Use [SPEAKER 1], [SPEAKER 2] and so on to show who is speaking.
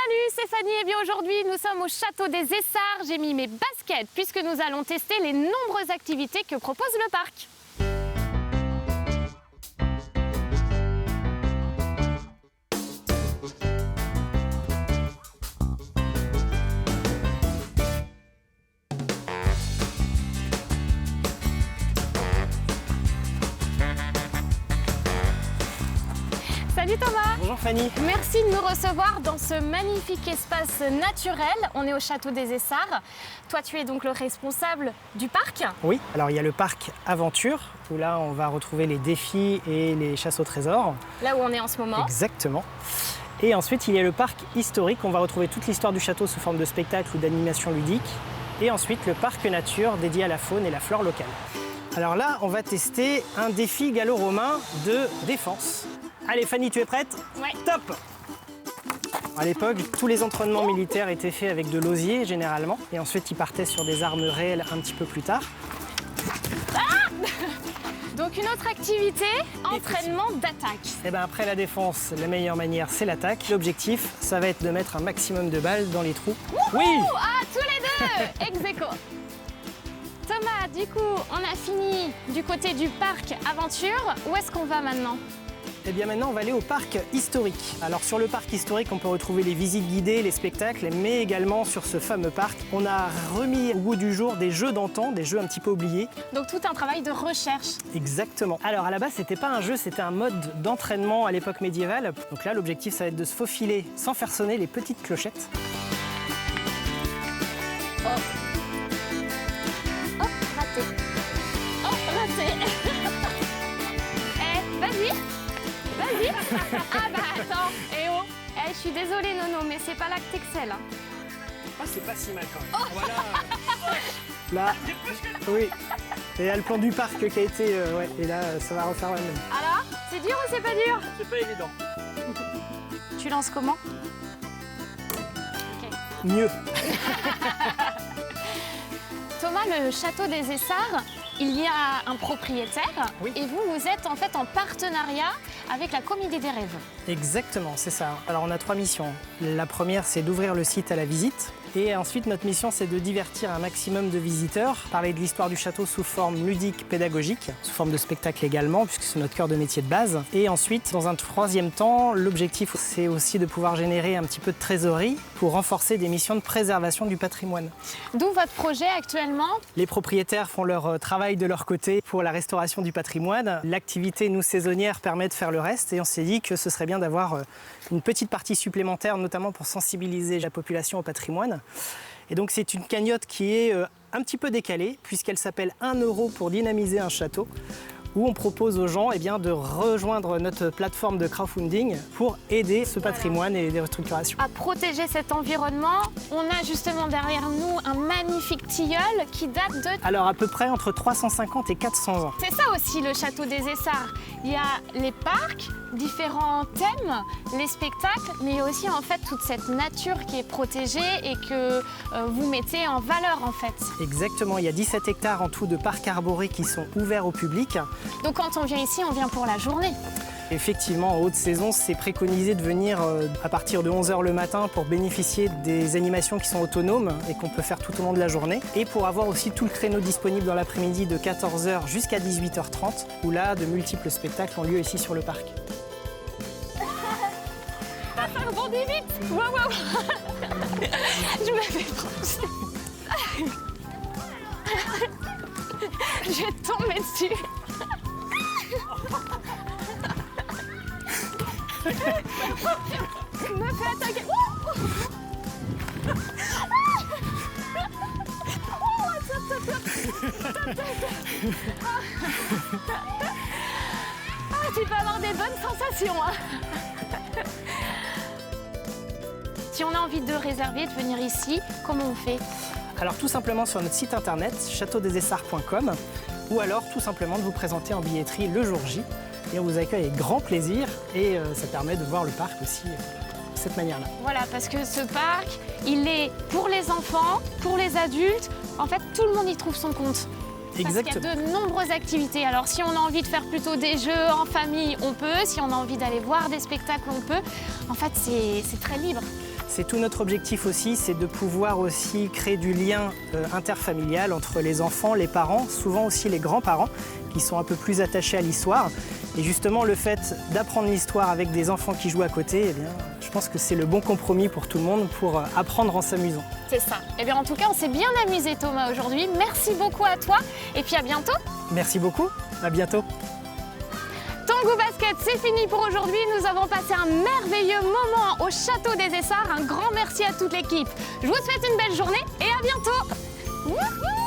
[SPEAKER 1] Salut, c'est Fanny et bien aujourd'hui nous sommes au château des Essarts. J'ai mis mes baskets puisque nous allons tester les nombreuses activités que propose le parc. Salut Thomas.
[SPEAKER 2] Bonjour Fanny.
[SPEAKER 1] Merci de nous recevoir dans ce magnifique espace naturel. On est au château des Essarts. Toi, tu es donc le responsable du parc.
[SPEAKER 2] Oui, alors il y a le parc Aventure, où là on va retrouver les défis et les chasses au trésor.
[SPEAKER 1] Là où on est en ce moment.
[SPEAKER 2] Exactement. Et ensuite il y a le parc historique, on va retrouver toute l'histoire du château sous forme de spectacle ou d'animation ludique. Et ensuite le parc nature dédié à la faune et la flore locale. Alors là, on va tester un défi gallo-romain de défense. Allez Fanny, tu es prête?
[SPEAKER 1] Ouais.
[SPEAKER 2] Top! À l'époque, tous les entraînements militaires étaient faits avec de l'osier généralement. Et ensuite, ils partaient sur des armes réelles un petit peu plus tard.
[SPEAKER 1] Donc une autre activité, entraînement d'attaque.
[SPEAKER 2] Et bien après la défense, la meilleure manière, c'est l'attaque. L'objectif, ça va être de mettre un maximum de balles dans les trous.
[SPEAKER 1] Wouhou!
[SPEAKER 2] Oui!
[SPEAKER 1] Ah, tous les deux! Ex aequo. Thomas, du coup, on a fini du côté du parc Aventure. Où est-ce qu'on va maintenant?
[SPEAKER 2] Et bien maintenant, on va aller au parc historique. Alors sur le parc historique, on peut retrouver les visites guidées, les spectacles, mais également sur ce fameux parc, on a remis au goût du jour des jeux d'antan, des jeux un petit peu oubliés.
[SPEAKER 1] Donc tout un travail de recherche.
[SPEAKER 2] Exactement. Alors à la base, c'était pas un jeu, c'était un mode d'entraînement à l'époque médiévale. Donc là, l'objectif, ça va être de se faufiler sans faire sonner les petites clochettes.
[SPEAKER 1] Oh. Oh, raté. Oh, raté. Eh, vas-y. Vas-y. Ah bah attends. Eh oh. Eh, je suis désolée Nono, mais c'est pas là que t'excelles.
[SPEAKER 2] Ah, c'est pas si mal quand même. Oh. Voilà. Là, oui. Et il y a le plan du parc qui a été... ouais, et là, ça va refaire la même.
[SPEAKER 1] Alors, c'est dur ou c'est pas dur?
[SPEAKER 2] C'est pas évident.
[SPEAKER 1] Tu lances comment?
[SPEAKER 2] Mieux.
[SPEAKER 1] Thomas, le château des Essarts, il y a un propriétaire.
[SPEAKER 2] Oui.
[SPEAKER 1] Et vous, vous êtes en fait en partenariat avec la Comédie des Rêves.
[SPEAKER 2] Exactement, c'est ça. Alors on a 3 missions. La première, c'est d'ouvrir le site à la visite. Et ensuite, notre mission, c'est de divertir un maximum de visiteurs, parler de l'histoire du château sous forme ludique, pédagogique, sous forme de spectacle également, puisque c'est notre cœur de métier de base. Et ensuite, dans un 3e temps, l'objectif, c'est aussi de pouvoir générer un petit peu de trésorerie pour renforcer des missions de préservation du patrimoine.
[SPEAKER 1] D'où votre projet actuellement?
[SPEAKER 2] Les propriétaires font leur travail de leur côté pour la restauration du patrimoine. L'activité, nous, saisonnière, permet de faire le reste. Et on s'est dit que ce serait bien d'avoir une petite partie supplémentaire, notamment pour sensibiliser la population au patrimoine. Et donc c'est une cagnotte qui est un petit peu décalée, puisqu'elle s'appelle 1 € pour dynamiser un château, où on propose aux gens de rejoindre notre plateforme de crowdfunding pour aider ce patrimoine et les restructurations.
[SPEAKER 1] À protéger cet environnement, on a justement derrière nous un magnifique tilleul qui date de...
[SPEAKER 2] Alors à peu près entre 350 et 400 ans.
[SPEAKER 1] C'est ça aussi le château des Essarts. Il y a les parcs, différents thèmes, les spectacles, mais il y a aussi en fait toute cette nature qui est protégée et que vous mettez en valeur en fait.
[SPEAKER 2] Exactement, il y a 17 hectares en tout de parcs arborés qui sont ouverts au public.
[SPEAKER 1] Donc quand on vient ici, on vient pour la journée.
[SPEAKER 2] Effectivement, en haute saison, c'est préconisé de venir à partir de 11 h le matin pour bénéficier des animations qui sont autonomes et qu'on peut faire tout au long de la journée. Et pour avoir aussi tout le créneau disponible dans l'après-midi de 14 h jusqu'à 18 h 30, où là, de multiples spectacles ont lieu ici sur le parc.
[SPEAKER 1] Ça rebondit vite. Waouh, waouh. Je me fais franchir. Je vais tomber dessus. Je me fais attaquer. Tu peux avoir des bonnes sensations. Hein. Si on a envie de réserver, de venir ici, comment on fait?
[SPEAKER 2] Alors tout simplement sur notre site internet châteaudesessarts.com ou alors tout simplement de vous présenter en billetterie le jour J et on vous accueille avec grand plaisir et ça permet de voir le parc aussi de cette manière-là.
[SPEAKER 1] Voilà, parce que ce parc, il est pour les enfants, pour les adultes, en fait tout le monde y trouve son compte.
[SPEAKER 2] Exactement.
[SPEAKER 1] Parce qu'il y a de nombreuses activités. Alors si on a envie de faire plutôt des jeux en famille, on peut. Si on a envie d'aller voir des spectacles, on peut. En fait, c'est très libre.
[SPEAKER 2] C'est tout notre objectif aussi, c'est de pouvoir aussi créer du lien interfamilial entre les enfants, les parents, souvent aussi les grands-parents qui sont un peu plus attachés à l'histoire. Et justement, le fait d'apprendre l'histoire avec des enfants qui jouent à côté, eh bien, je pense que c'est le bon compromis pour tout le monde pour apprendre en s'amusant.
[SPEAKER 1] C'est ça. Eh bien, en tout cas, on s'est bien amusé, Thomas, aujourd'hui. Merci beaucoup à toi et puis à bientôt.
[SPEAKER 2] Merci beaucoup, à bientôt.
[SPEAKER 1] Tango Basket, c'est fini pour aujourd'hui. Nous avons passé un merveilleux moment au Château des Essarts. Un grand merci à toute l'équipe. Je vous souhaite une belle journée et à bientôt. Wouhou!